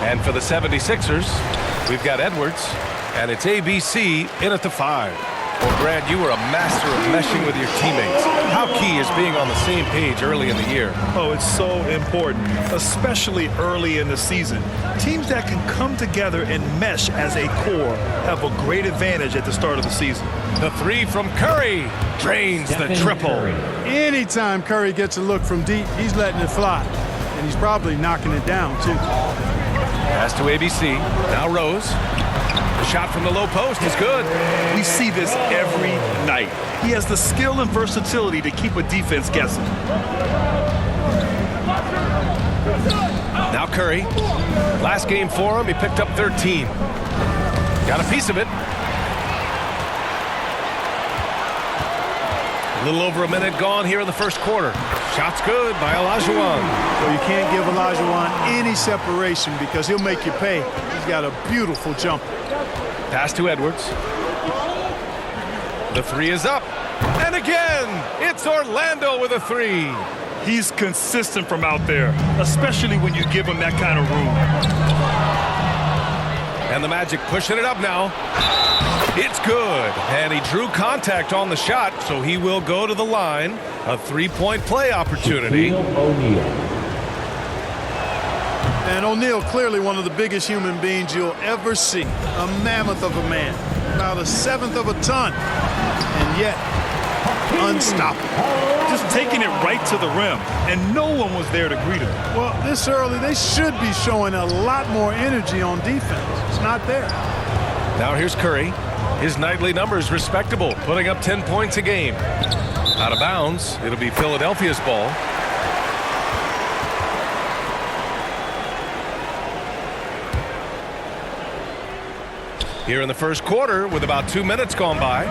And for the 76ers, we've got Edwards, and it's ABC in at the 5. Well, Grant, you were a master of meshing with your teammates. How key is being on the same page early in the year? Oh, it's so important, especially early in the season. Teams that can come together and mesh as a core have a great advantage at the start of the season. The 3 from Curry drains the triple. Anytime Curry gets a look from deep, he's letting it fly. And he's probably knocking it down, too. Pass to ABC. Now Rose. The shot from the low post is good. We see this every night. He has the skill and versatility to keep a defense guessing. Now Curry. Last game for him, he picked up 13. Got a piece of it. A little over a minute gone here in the first quarter. Shot's good by Olajuwon. So you can't give Olajuwon any separation because he'll make you pay. He's got a beautiful jumper. Pass to Edwards. The 3 is up. And again, it's Orlando with a 3. He's consistent from out there, especially when you give him that kind of room. And the Magic pushing it up now. It's good. And he drew contact on the shot, so he will go to the line. A 3-point play opportunity. And O'Neal, clearly one of the biggest human beings you'll ever see. A mammoth of a man. About a 1/7 of a ton. And yet, unstoppable. Just taking it right to the rim, and no one was there to greet him. Well, this early, they should be showing a lot more energy on defense. It's not there. Now here's Curry. His nightly numbers respectable, putting up 10 points a game. Out of bounds, it'll be Philadelphia's ball. Here in the first quarter with about 2 minutes gone by.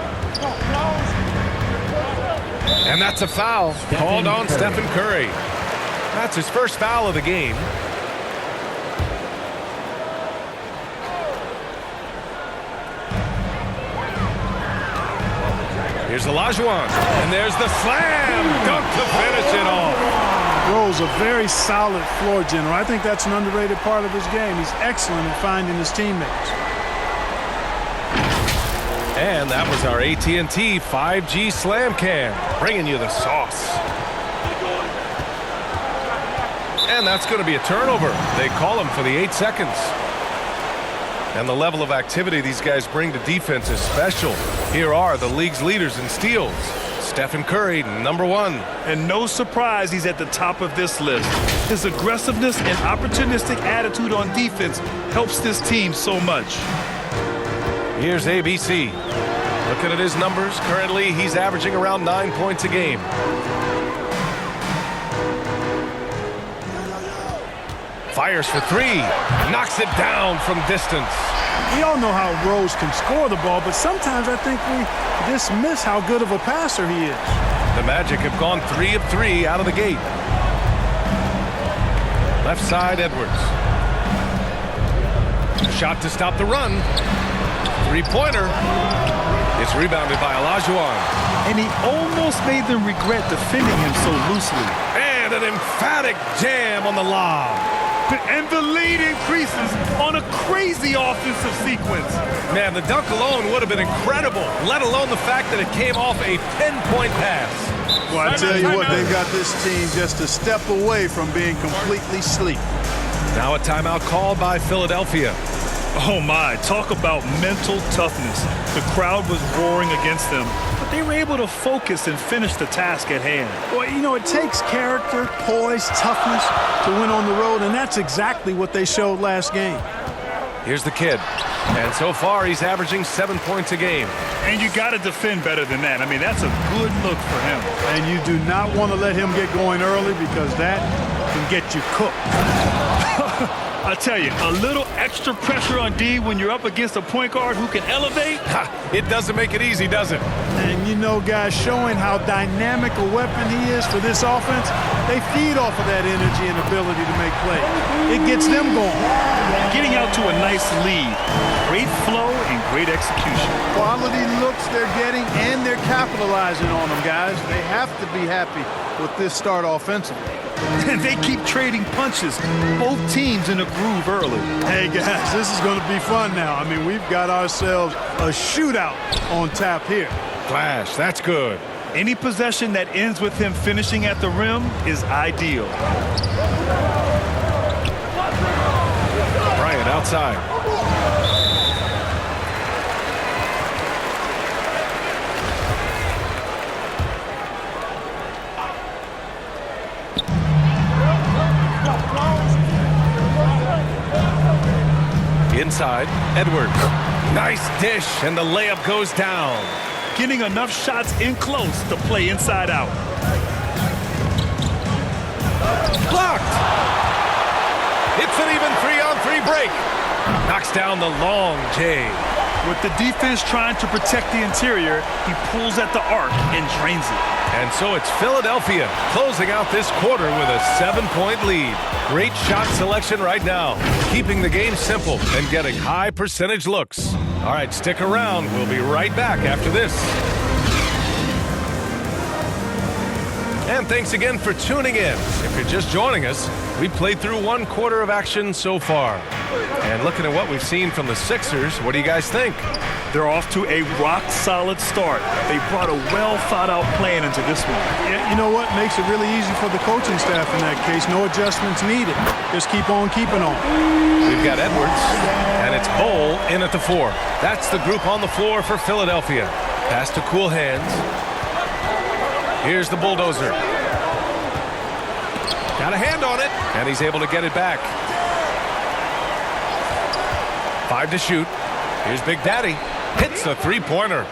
And that's a foul called on Stephen Curry. That's his first foul of the game. Here's Olajuwon, and there's the slam dunk to finish it off. Rose, a very solid floor general. I think that's an underrated part of his game. He's excellent at finding his teammates. And that was our AT&T 5G Slam Cam, bringing you the sauce. And that's going to be a turnover. They call him for the 8 seconds. And the level of activity these guys bring to defense is special. Here are the league's leaders in steals. Stephen Curry, #1. And no surprise he's at the top of this list. His aggressiveness and opportunistic attitude on defense helps this team so much. Here's ABC. Looking at his numbers, currently he's averaging around 9 points a game. Fires for 3. Knocks it down from distance. We all know how Rose can score the ball, but sometimes I think we dismiss how good of a passer he is. The Magic have gone 3 of 3 out of the gate. Left side, Edwards. Shot to stop the run. 3-pointer. It's rebounded by Olajuwon. And he almost made them regret defending him so loosely. And an emphatic jam on the lob. And the lead increases on a crazy offensive sequence. Man, the dunk alone would have been incredible, let alone the fact that it came off a 10-point pass. Well, I tell you what, they've got this team just a step away from being completely asleep. Now a timeout called by Philadelphia. Oh my, talk about mental toughness. The crowd was roaring against them, but they were able to focus and finish the task at hand. Well, you know, it takes character, poise, toughness to win on the road, and that's exactly what they showed last game. Here's the kid. And so far, he's averaging 7 points a game. And you got to defend better than that. I mean, that's a good look for him. And you do not want to let him get going early because that can get you cooked. I tell you, a little extra pressure on D when you're up against a point guard who can elevate. It doesn't make it easy, does it? And you know, guys, showing how dynamic a weapon he is for this offense, they feed off of that energy and ability to make plays. It gets them going. Getting out to a nice lead. Great flow and great execution. Quality looks they're getting, and they're capitalizing on them, guys. They have to be happy with this start offensively. And they keep trading punches. Both teams in a groove early. Hey, guys, this is going to be fun now. I mean, we've got ourselves a shootout on tap here. Flash, that's good. Any possession that ends with him finishing at the rim is ideal. Bryant outside. Inside, Edwards. Nice dish, and the layup goes down. Getting enough shots in close to play inside out. Blocked. It's an even 3-on-3 break. Knocks down the long J. With the defense trying to protect the interior, he pulls at the arc and drains it. And so it's Philadelphia closing out this quarter with a 7-point lead. Great shot selection right now, keeping the game simple and getting high percentage looks. All right, stick around. We'll be right back after this. And thanks again for tuning in. If you're just joining us, we played through one quarter of action so far. And looking at what we've seen from the Sixers, what do you guys think? They're off to a rock-solid start. They brought a well-thought-out plan into this one. Yeah, you know what? Makes it really easy for the coaching staff in that case. No adjustments needed. Just keep on keeping on. We've got Edwards, and it's Bol in at the 4. That's the group on the floor for Philadelphia. Pass to cool hands. Here's the bulldozer. Got a hand on it, and he's able to get it back. 5 to shoot. Here's Big Daddy. Hits a three-pointer.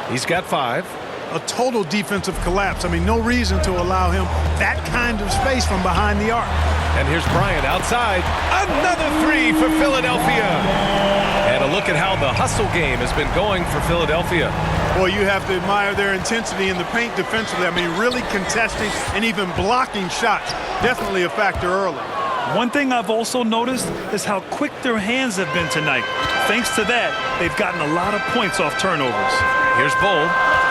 He's got 5. A total defensive collapse. I mean, no reason to allow him that kind of space from behind the arc. And here's Bryant outside. Another 3 for Philadelphia. And a look at how the hustle game has been going for Philadelphia. Boy, you have to admire their intensity in the paint defensively. I mean, really contesting and even blocking shots. Definitely a factor early. One thing I've also noticed is how quick their hands have been tonight. Thanks to that, they've gotten a lot of points off turnovers. Here's Bol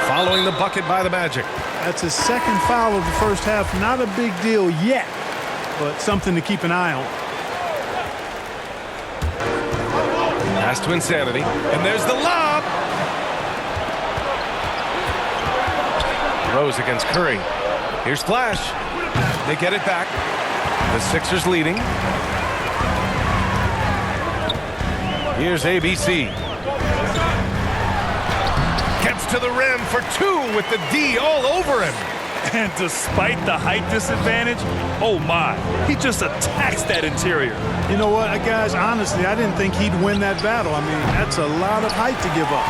following the bucket by the Magic. That's his second foul of the first half. Not a big deal yet, but something to keep an eye on. Pass to Insanity, and there's the lob. Rose against Curry. Here's Flash. They get it back. The Sixers leading. Here's ABC. Gets to the rim for 2 with the D all over him. And despite the height disadvantage, oh my, he just attacks that interior. You know what, guys, honestly, I didn't think he'd win that battle. I mean, that's a lot of height to give up.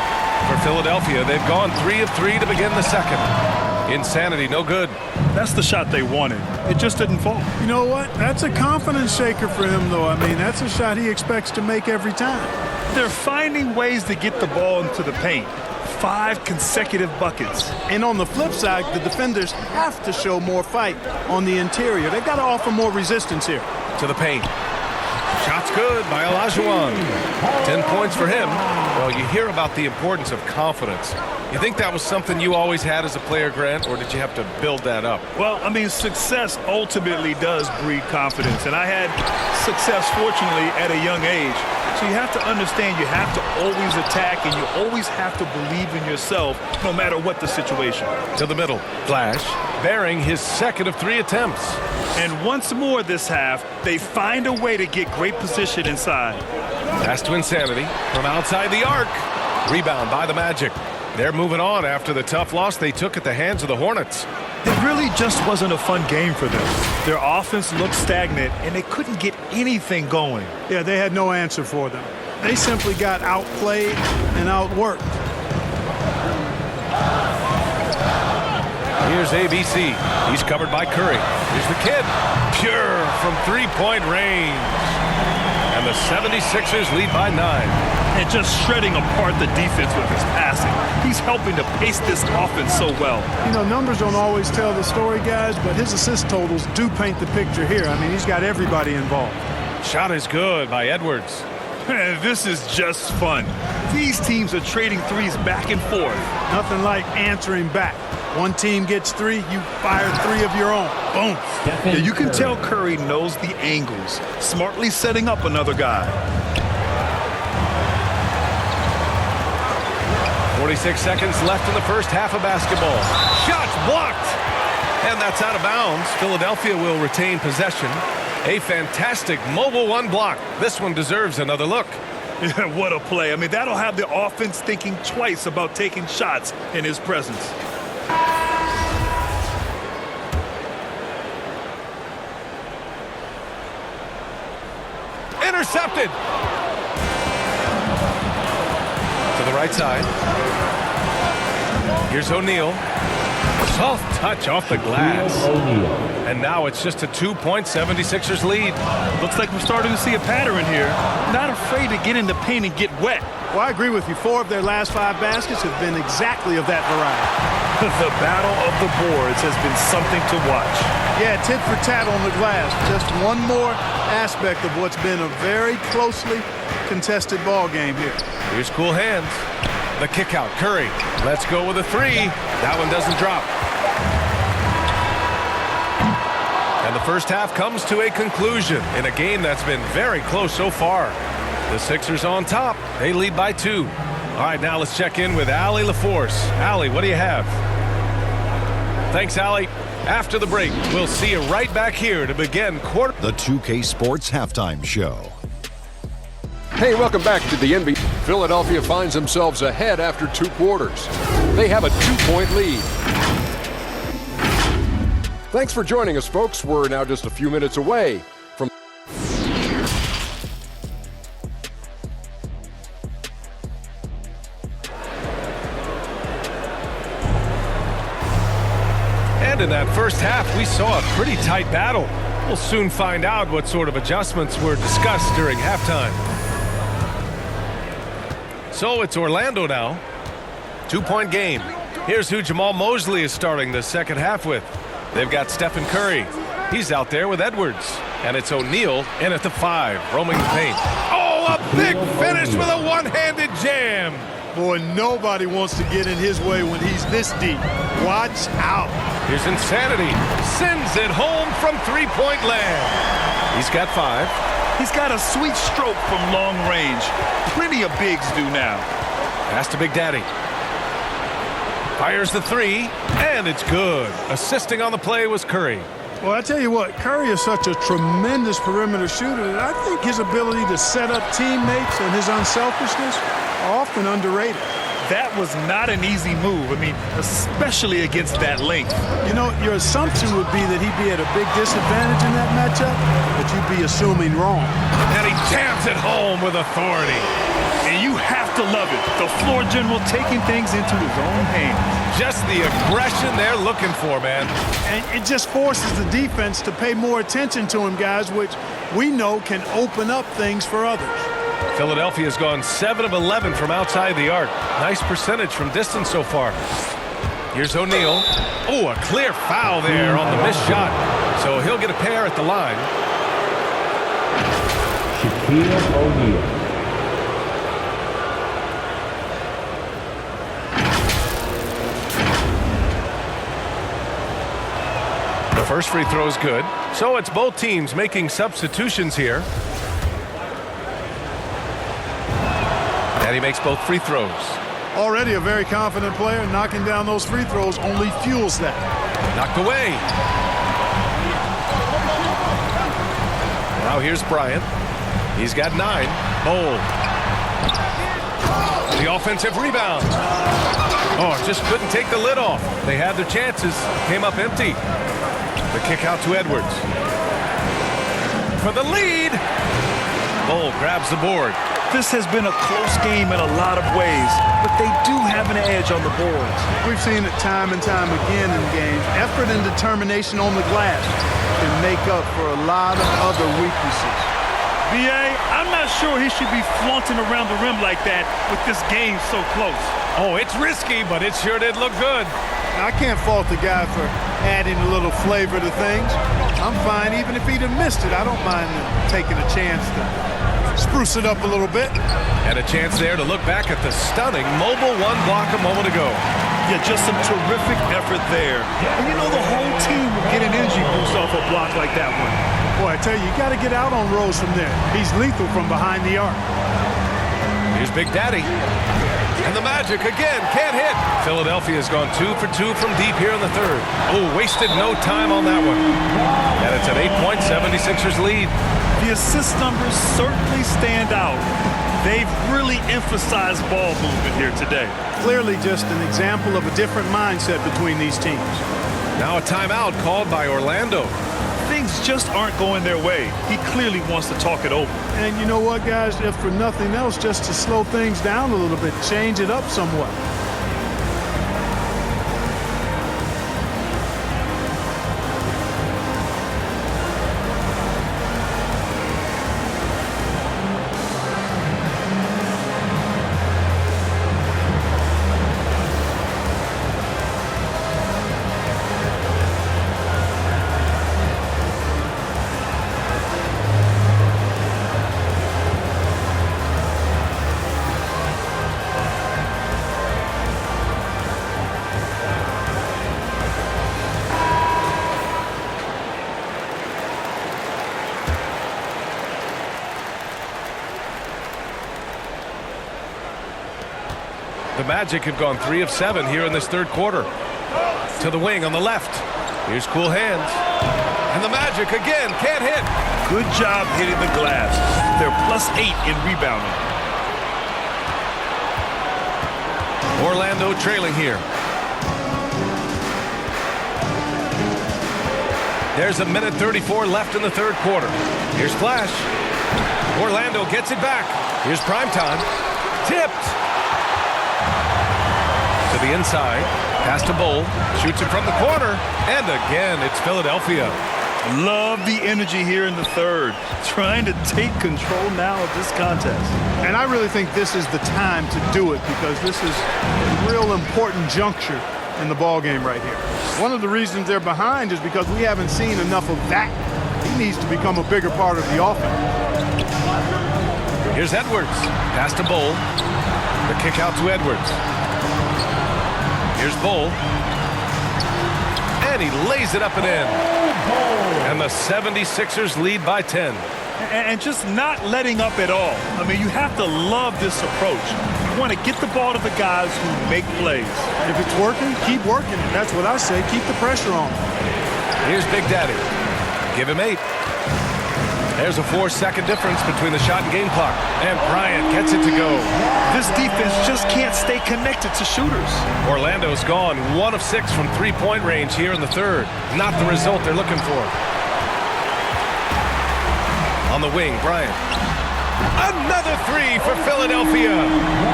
For Philadelphia, they've gone 3 of 3 to begin the second. Insanity, no good. That's the shot they wanted. It just didn't fall. You know what? That's a confidence shaker for him, though. I mean, that's a shot he expects to make every time. They're finding ways to get the ball into the paint. 5 consecutive buckets. And on the flip side, the defenders have to show more fight on the interior. They've got to offer more resistance here. To the paint. Shot's good by Olajuwon. 10 points for him. Well, you hear about the importance of confidence. You think that was something you always had as a player, Grant, or did you have to build that up? Well, I mean, success ultimately does breed confidence. And I had success, fortunately, at a young age. So you have to understand you have to always attack and you always have to believe in yourself no matter what the situation. To the middle. Flash, bearing his second of 3 attempts. And once more this half, they find a way to get great position inside. Pass to Insanity from outside the arc. Rebound by the Magic. They're moving on after the tough loss they took at the hands of the Hornets. It really just wasn't a fun game for them. Their offense looked stagnant, and they couldn't get anything going. Yeah, they had no answer for them. They simply got outplayed and outworked. Here's ABC. He's covered by Curry. Here's the kid. Pure from three-point range. And the 76ers lead by 9. And just shredding apart the defense with his passing. He's helping to pace this offense so well. You know, numbers don't always tell the story, guys, but his assist totals do paint the picture here. I mean, he's got everybody involved. Shot is good by Edwards. This is just fun. These teams are trading threes back and forth. Nothing like answering back. One team gets 3, you fire 3 of your own. Boom. Yeah, you can tell Curry knows the angles, smartly setting up another guy. 46 seconds left in the first half of basketball. Shots blocked. And that's out of bounds. Philadelphia will retain possession. A fantastic mobile one block. This one deserves another look. Yeah, what a play. I mean, that'll have the offense thinking twice about taking shots in his presence. Intercepted. To the right side. Here's O'Neal. Soft touch off the glass. And now it's just a 2-point 76ers lead. Looks like we're starting to see a pattern here. Not afraid to get in the paint and get wet. Well, I agree with you. 4 of their last 5 baskets have been exactly of that variety. The battle of the boards has been something to watch. Yeah, tit for tat on the glass. Just one more aspect of what's been a very closely contested ball game here. Here's cool hands. The kick out. Curry. Let's go with a 3. That one doesn't drop. And the first half comes to a conclusion in a game that's been very close so far. The Sixers on top. They lead by 2. All right, now let's check in with Allie LaForce. Allie, what do you have? Thanks, Allie. After the break, we'll see you right back here to begin The 2K Sports Halftime Show. Hey, welcome back to the NBA. Philadelphia finds themselves ahead after 2 quarters. They have a 2-point lead. Thanks for joining us, folks. We're now just a few minutes away from... And in that first half, we saw a pretty tight battle. We'll soon find out what sort of adjustments were discussed during halftime. So it's Orlando now. 2-point game. Here's who Jamal Mosley is starting the second half with. They've got Stephen Curry. He's out there with Edwards. And it's O'Neal in at the 5, roaming the paint. Oh, a big finish with a one-handed jam. Boy, nobody wants to get in his way when he's this deep. Watch out. Here's Insanity. Sends it home from 3-point land. He's got 5. He's got a sweet stroke from long range. Plenty of bigs do now. Pass to Big Daddy. Fires the 3, and it's good. Assisting on the play was Curry. Well, I tell you what, Curry is such a tremendous perimeter shooter that I think his ability to set up teammates and his unselfishness are often underrated. That was not an easy move. I mean, especially against that length. You know, your assumption would be that he'd be at a big disadvantage in that matchup, but you'd be assuming wrong. And he jams it home with authority. And you have to love it. The floor general taking things into his own hands. Just the aggression they're looking for, man. And it just forces the defense to pay more attention to him, guys, which we know can open up things for others. Philadelphia's gone 7 of 11 from outside the arc. Nice percentage from distance so far. Here's O'Neal. Oh, a clear foul there on the missed shot. So he'll get a pair at the line. Shaquille O'Neal. The first free throw is good. So it's both teams making substitutions here. And he makes both free throws. Already a very confident player. Knocking down those free throws only fuels that. Knocked away. Now here's Bryant. He's got 9. Bowl. The offensive rebound. Oh, just couldn't take the lid off. They had their chances. Came up empty. The kick out to Edwards. For the lead. Bowl grabs the board. This has been a close game in a lot of ways, but they do have an edge on the boards. We've seen it time and time again in games. Effort and determination on the glass can make up for a lot of other weaknesses. B.A., I'm not sure he should be flaunting around the rim like that with this game so close. Oh, it's risky, but it sure did look good. I can't fault the guy for adding a little flavor to things. I'm fine even if he'd have missed it. I don't mind taking a chance to spruce it up a little bit. And a chance there to look back at the stunning mobile one block a moment ago. Yeah, just some terrific effort there. And you know the whole team will get an energy boost off a block like that one. Boy, I tell you, you got to get out on Rose from there. He's lethal from behind the arc. Here's Big Daddy. And the Magic again can't hit. Philadelphia's gone 2 for 2 from deep here in the third. Oh, wasted no time on that one. And it's an 8-point 76ers lead. The assist numbers certainly stand out. They've really emphasized ball movement here today. Clearly just an example of a different mindset between these teams. Now a timeout called by Orlando. Things just aren't going their way. He clearly wants to talk it over. And you know what, guys? If for nothing else, just to slow things down a little bit, change it up somewhat. The Magic have gone 3 of 7 here in this third quarter. To the wing on the left. Here's Cool Hands. And the Magic again can't hit. Good job hitting the glass. They're +8 in rebounding. Orlando trailing here. There's a minute 34 left in the third quarter. Here's Flash. Orlando gets it back. Here's Primetime. Tipped. To the inside. Pass to Bull. Shoots it from the corner. And again, it's Philadelphia. Love the energy here in the third. Trying to take control now of this contest. And I really think this is the time to do it because this is a real important juncture in the ball game right here. One of the reasons they're behind is because we haven't seen enough of that. He needs to become a bigger part of the offense. Here's Edwards. Pass to Bull. The kick out to Edwards. Here's Bull. And he lays it up and in. And the 76ers lead by 10. And just not letting up at all. I mean, you have to love this approach. You want to get the ball to the guys who make plays. If it's working, keep working. That's what I say. Keep the pressure on. Here's Big Daddy. Give him 8. There's a 4-second difference between the shot and game clock. And Bryant gets it to go. This defense just can't stay connected to shooters. Orlando's gone 1 of 6 from three-point range here in the third. Not the result they're looking for. On the wing, Bryant. Another 3 for Philadelphia.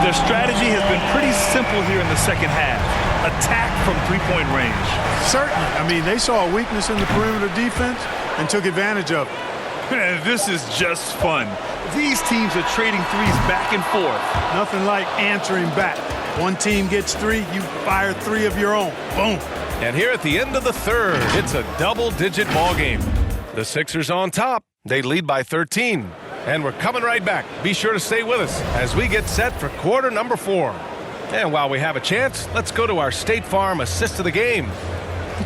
Their strategy has been pretty simple here in the second half. Attack from three-point range. Certainly. I mean, they saw a weakness in the perimeter defense and took advantage of it. And this is just fun. These teams are trading threes back and forth. Nothing like answering back. One team gets 3, you fire 3 of your own. Boom. And here at the end of the third, it's a double-digit ball game. The Sixers on top. They lead by 13. And we're coming right back. Be sure to stay with us as we get set for quarter number 4. And while we have a chance, let's go to our State Farm assist of the game.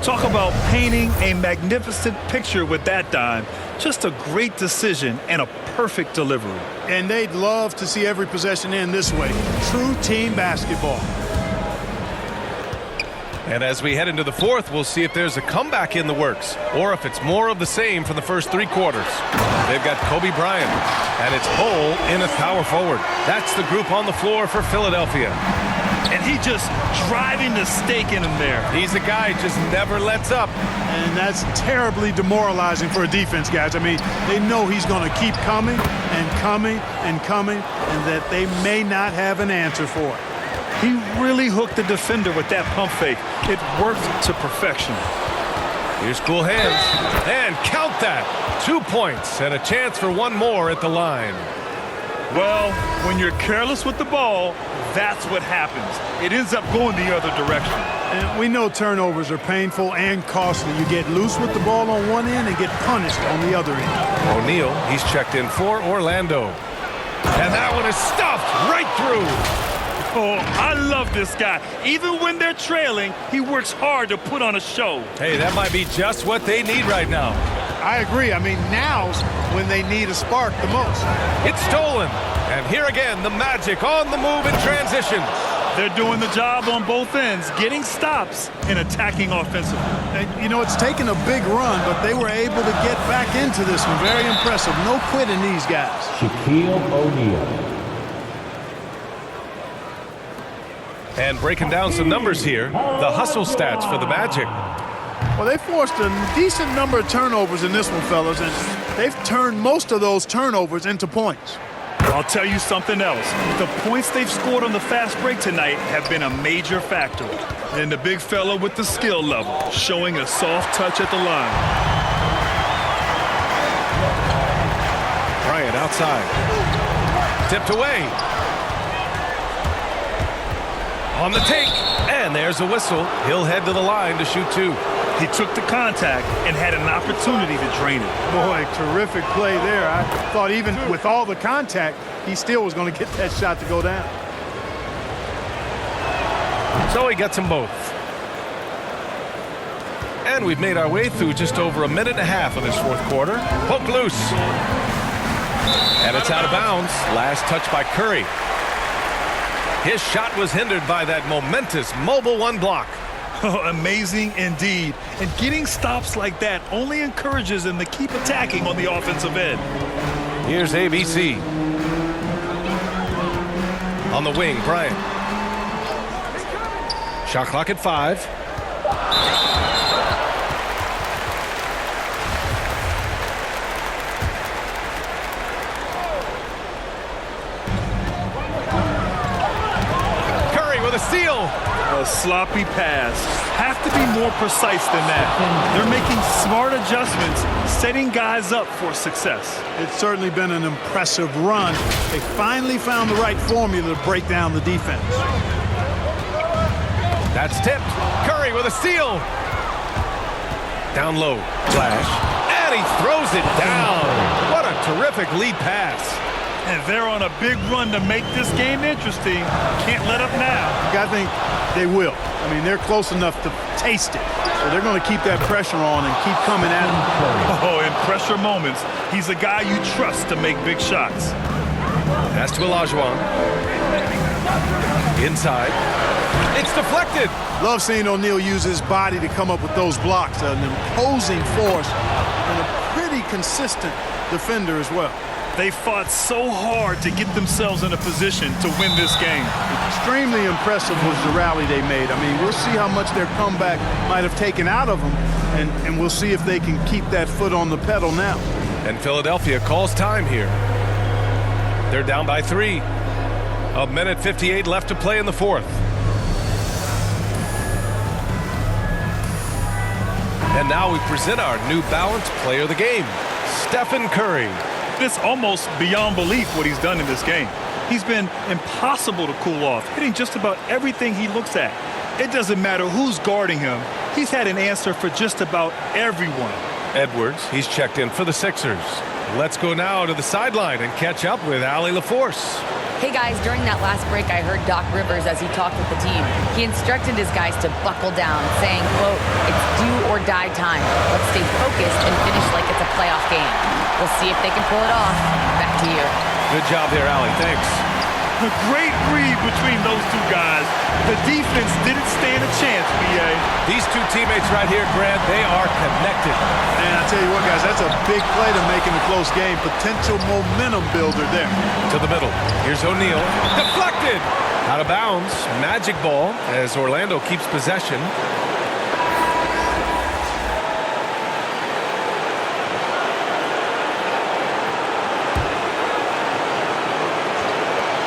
Talk about painting a magnificent picture with that dime. Just a great decision and a perfect delivery. And they'd love to see every possession end this way. True team basketball. And as we head into the fourth, we'll see if there's a comeback in the works or if it's more of the same for the first 3 quarters. They've got Kobe Bryant, and it's Bull in as power forward. That's the group on the floor for Philadelphia. And he just driving the stake in him there. He's a guy who just never lets up. And that's terribly demoralizing for a defense, guys. I mean, they know he's going to keep coming and coming and coming, and that they may not have an answer for it. He really hooked the defender with that pump fake. It worked to perfection. Here's Cool Hands. And count that. 2 points and a chance for one more at the line. Well, when you're careless with the ball, that's what happens. It ends up going the other direction. And we know turnovers are painful and costly. You get loose with the ball on one end and get punished on the other end. O'Neal, he's checked in for Orlando. And that one is stuffed right through. Oh, I love this guy. Even when they're trailing, he works hard to put on a show. Hey, that might be just what they need right now. I agree. I mean, now's when they need a spark the most. It's stolen. And here again, the Magic on the move in transition. They're doing the job on both ends, getting stops and attacking offensively. And, you know, it's taken a big run, but they were able to get back into this one. Very impressive. No quitting these guys. Shaquille O'Neal. And breaking down some numbers here, the hustle stats for the Magic. Well, they forced a decent number of turnovers in this one, fellas, and they've turned most of those turnovers into points. I'll tell you something else. The points they've scored on the fast break tonight have been a major factor. And the big fella with the skill level, showing a soft touch at the line. Bryant outside. Tipped away. On the take. And there's a whistle. He'll head to the line to shoot two. He took the contact and had an opportunity to drain it. Boy, terrific play there. I thought even with all the contact, he still was going to get that shot to go down. So he gets them both. And we've made our way through just over a minute and a half of this fourth quarter. Poke loose. And it's out of bounds. Last touch by Curry. His shot was hindered by that momentous mobile one block. Oh, amazing indeed. And getting stops like that only encourages them to keep attacking on the offensive end. Here's ABC. On the wing, Bryant. Shot clock at 5. Curry with a steal. A sloppy pass. Have to be more precise than that. They're making smart adjustments, setting guys up for success. It's certainly been an impressive run. They finally found the right formula to break down the defense. That's tipped. Curry with a steal. Down low. Flash. And he throws it down. What a terrific lead pass. And they're on a big run to make this game interesting. Can't let up now. I think they will. I mean, they're close enough to taste it. So they're going to keep that pressure on and keep coming at him. Oh, in pressure moments, he's a guy you trust to make big shots. Pass to Olajuwon. Inside. It's deflected. Love seeing O'Neal use his body to come up with those blocks. An imposing force and a pretty consistent defender as well. They fought so hard to get themselves in a position to win this game. Extremely impressive was the rally they made. I mean, we'll see how much their comeback might have taken out of them, and we'll see if they can keep that foot on the pedal now. And Philadelphia calls time here. They're down by 3. A minute 58 left to play in the fourth. And now we present our New Balance player of the game, Stephen Curry. It's almost beyond belief what he's done in this game. He's been impossible to cool off, hitting just about everything he looks at. It doesn't matter who's guarding him. He's had an answer for just about everyone. Edwards, he's checked in for the Sixers. Let's go now to the sideline and catch up with Allie LaForce. Hey guys, during that last break, I heard Doc Rivers as he talked with the team. He instructed his guys to buckle down, saying, quote, "It's do or die time. Let's stay focused and finish like it's a playoff game. We'll see if they can pull it off." Back to you. Good job there, Allie. Thanks. A great read between those two guys. The defense didn't stand a chance, B.A. These two teammates right here, Grant, they are connected. And I tell you what, guys, that's a big play to make in a close game. Potential momentum builder there. To the middle. Here's O'Neal. Deflected. Out of bounds. Magic ball as Orlando keeps possession.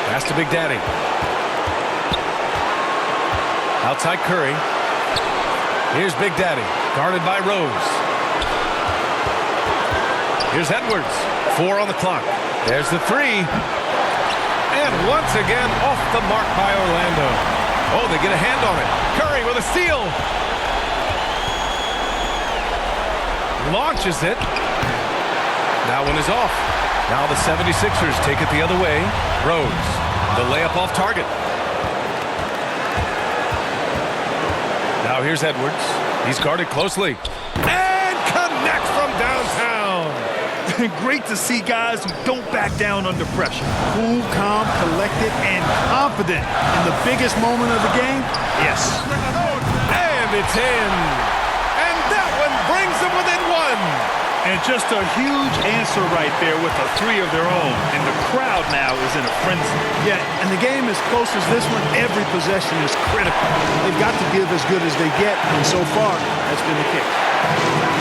Pass to Big Daddy. Outside Curry. Here's Big Daddy. Guarded by Rose. Here's Edwards. 4 on the clock. There's the 3. And once again off the mark by Orlando. Oh, they get a hand on it. Curry with a steal. Launches it. That one is off. Now the 76ers take it the other way. Rose. The layup off target. Now here's Edwards. He's guarded closely. And connects from downtown. Great to see guys who don't back down under pressure. Cool, calm, collected, and confident in the biggest moment of the game. Yes. And it's in. And that one brings them within one. And just a huge answer right there with a three of their own. And the crowd now is in a frenzy. Yeah, and the game as close as this one, every possession is critical. They've got to give as good as they get, and so far, that's been the case.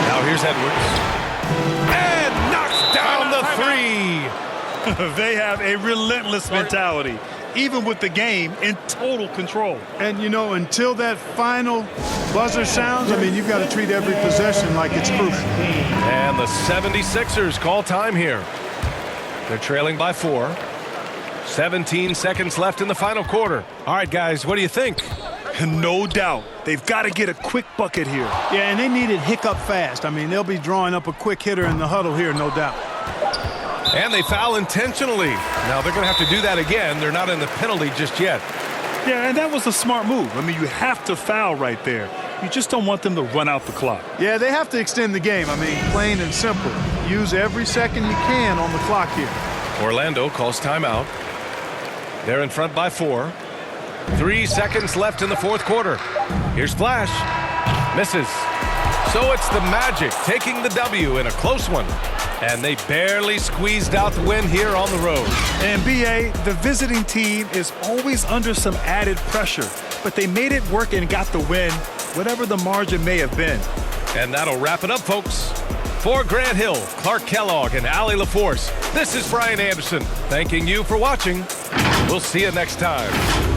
Now here's Edwards. And knocks down the three. They have a relentless mentality, even with the game in total control. And, you know, until that final buzzer sounds, I mean, you've got to treat every possession like it's crucial. And the 76ers call time here. They're trailing by 4. 17 seconds left in the final quarter. All right, guys, what do you think? No doubt. They've got to get a quick bucket here. Yeah, and they need it hiccup fast. I mean, they'll be drawing up a quick hitter in the huddle here, no doubt. And they foul intentionally. Now they're going to have to do that again. They're not in the penalty just yet. Yeah, and that was a smart move. I mean, you have to foul right there. You just don't want them to run out the clock. Yeah, they have to extend the game. I mean, plain and simple. Use every second you can on the clock here. Orlando calls timeout. They're in front by 4. 3 seconds left in the fourth quarter. Here's Flash. Misses. So it's the Magic taking the W in a close one. And they barely squeezed out the win here on the road. And B.A., the visiting team is always under some added pressure. But they made it work and got the win, whatever the margin may have been. And that'll wrap it up, folks. For Grant Hill, Clark Kellogg, and Allie LaForce, this is Brian Anderson thanking you for watching. We'll see you next time.